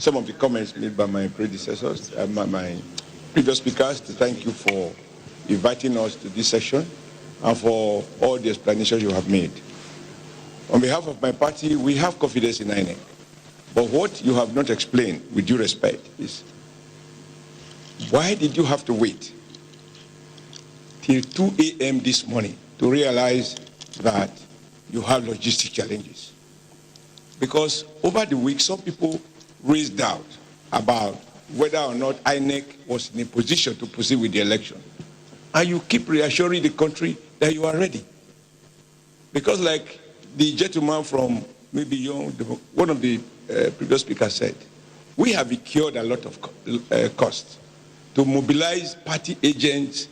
some of the comments made by my predecessors, my previous speakers, to thank you for inviting us to this session and for all the explanations you have made. On behalf of my party, we have confidence in INEC. But what you have not explained, with due respect, is why did you have to wait till 2 a.m. this morning to realize that you have logistic challenges? Because over the week, some people raised doubt about whether or not INEC was in a position to proceed with the election. And you keep reassuring the country that you are ready. Because like the gentleman from maybe one of the previous speakers said, we have incurred a lot of costs to mobilize party agents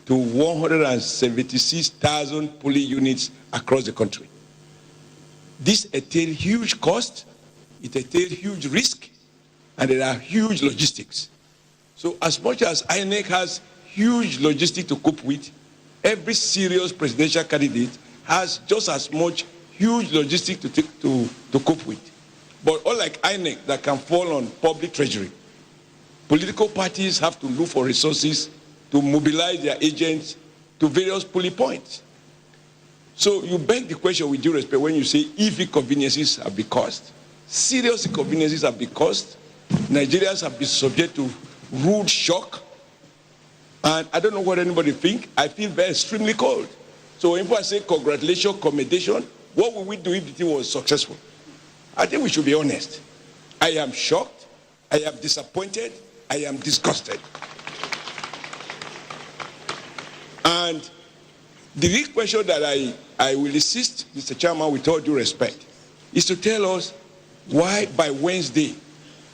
to 176,000 polling units across the country. This entails huge cost, it entails huge risk, and there are huge logistics. So as much as INEC has huge logistics to cope with, every serious presidential candidate has just as much huge logistics to cope with. But unlike INEC that can fall on public treasury, political parties have to look for resources to mobilize their agents to various polling points. So you beg the question with due respect when you say if inconveniences have been caused. Serious inconveniences have been caused. Nigerians have been subject to rude shock. And I don't know what anybody thinks. I feel very extremely cold. So when people say congratulations, commendation, what would we do if the thing was successful? I think we should be honest. I am shocked. I am disappointed. I am disgusted. And the real question that I will insist, Mr. Chairman, with all due respect, is to tell us why by Wednesday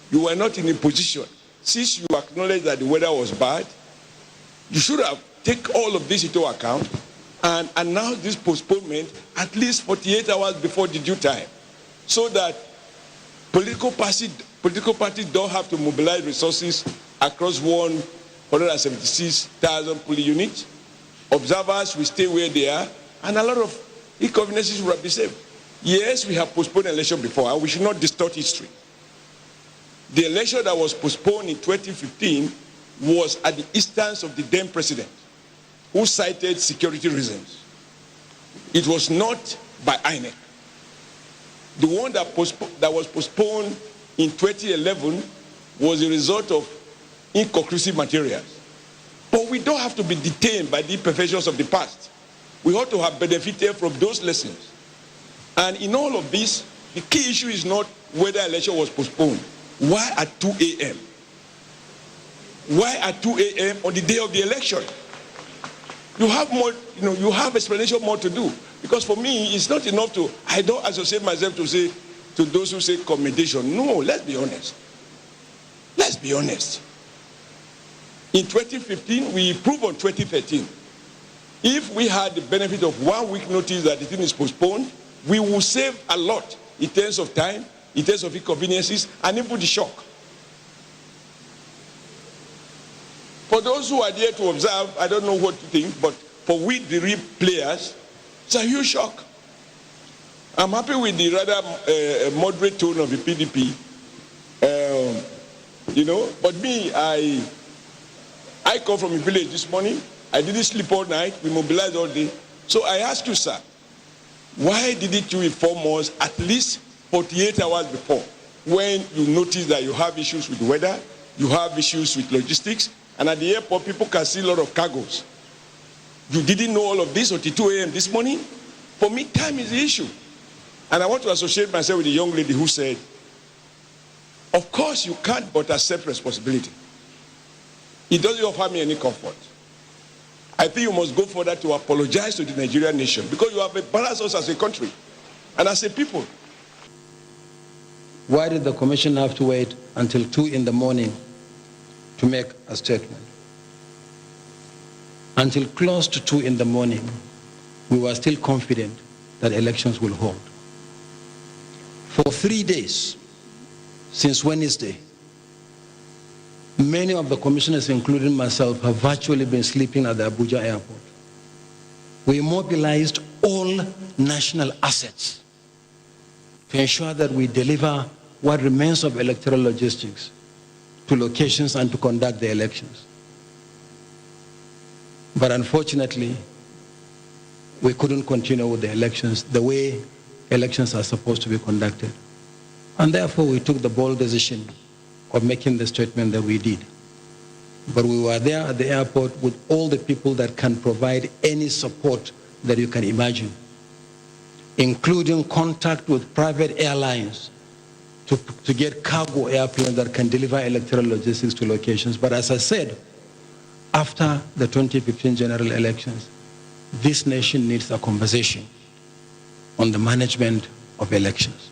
you were not in a position, since you acknowledged that the weather was bad, you should have taken all of this into account and announced this postponement at least 48 hours before the due time, so that political parties don't have to mobilize resources across 176,000 polling units. Observers will stay where they are, and a lot of inconveniences will be saved. Yes, we have postponed the election before, and we should not distort history. The election that was postponed in 2015 was at the instance of the then president, who cited security reasons. It was not by INEC. The one that was postponed in 2011 was a result of inconclusive materials. But we don't have to be detained by the imperfections of the past. We ought to have benefited from those lessons. And in all of this, the key issue is not whether election was postponed. Why at 2 a.m.? Why at 2 a.m. on the day of the election? You have more, you have explanation more to do. Because for me, it's not enough I don't associate myself to those who say commendation. No, let's be honest. Let's be honest. In 2015, we improved on 2013. If we had the benefit of 1 week notice that the thing is postponed, we will save a lot in terms of time, in terms of inconveniences, and even the shock. For those who are there to observe, I don't know what to think, but for we, the real players, it's a huge shock. I'm happy with the rather moderate tone of the PDP, but me, I come from a village this morning. I didn't sleep all night. We mobilized all day. So I ask you, sir, why didn't you inform us at least 48 hours before, when you notice that you have issues with weather, you have issues with logistics, and at the airport, people can see a lot of cargoes. You didn't know all of this until 2 a.m. this morning? For me, time is the issue. And I want to associate myself with the young lady who said, of course you can't but accept responsibility. It doesn't offer me any comfort. I think you must go further to apologize to the Nigerian nation, because you have embarrassed us as a country and as a people. Why did the commission have to wait until 2 in the morning to make a statement? Until close to 2 in the morning, we were still confident that elections will hold. For 3 days, since Wednesday, many of the commissioners, including myself, have virtually been sleeping at the Abuja airport. We mobilized all national assets to ensure that we deliver what remains of electoral logistics to locations and to conduct the elections. But unfortunately, we couldn't continue with the elections the way elections are supposed to be conducted. And therefore, we took the bold decision of making the statement that we did. But we were there at the airport with all the people that can provide any support that you can imagine, including contact with private airlines to get cargo airplanes that can deliver electoral logistics to locations. But as I said, after the 2015 general elections, this nation needs a conversation on the management of elections.